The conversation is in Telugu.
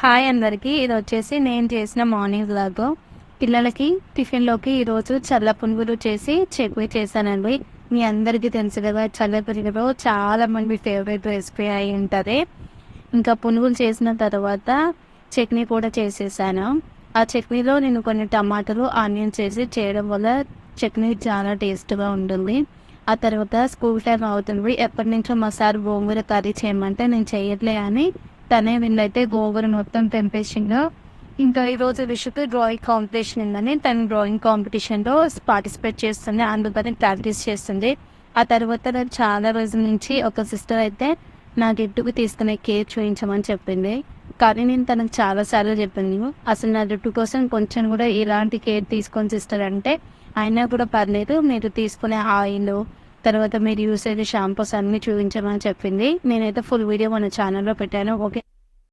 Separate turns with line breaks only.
హాయ్ అందరికీ. ఇది వచ్చేసి నేను చేసిన మార్నింగ్ వ్లాగ్. పిల్లలకి టిఫిన్లోకి ఈరోజు చల్ల పునుగులు చేసి చట్నీ చేశానండి. మీ అందరికీ తెలుసు కదా, చల్ల పునుగులు చాలా మంది ఫేవరెట్ రెసిపీ అయి ఉంటుంది. ఇంకా పునుగులు చేసిన తర్వాత చట్నీ కూడా చేసేసాను. ఆ చట్నీలో నేను కొన్ని టమాటాలు ఆనియన్స్ వేసి చేయడం వల్ల చట్నీ చాలా టేస్ట్గా ఉంటుంది. ఆ తర్వాత స్కూల్ టైం అవుతుంది, ఎప్పటి నుంచో మా సార్ గోంగూర కర్రీ చేయమంటే నేను చేయట్లే అని తనే వీళ్ళైతే గోంగూర మొత్తం తెంపేసిండు. ఇంకా ఈరోజు విషుకు డ్రాయింగ్ కాంపిటీషన్ ఉందని తను డ్రాయింగ్ కాంపిటీషన్లో పార్టిసిపేట్ చేస్తుంది, అందుకని ప్రాక్టీస్ చేస్తుంది. ఆ తర్వాత నాకు చాలా రోజుల నుంచి ఒక సిస్టర్ అయితే నా గిట్టుకు తీసుకునే కేర్ చూపించమని చెప్పింది. కానీ నేను తనకు చాలాసార్లు చెప్పింది, అసలు నా జుట్టు కోసం కొంచెం కూడా ఇలాంటి కేర్ తీసుకొని సిస్టర్ అంటే, అయినా కూడా పర్లేదు, మీరు తీసుకునే ఆయిల్ తర్వాత మీరు యూస్ అయ్యే షాంపూస్ అన్నీ చూపించమని చెప్పింది. నేనైతే ఫుల్ వీడియో మన ఛానల్లో పెట్టాను. ఓకే.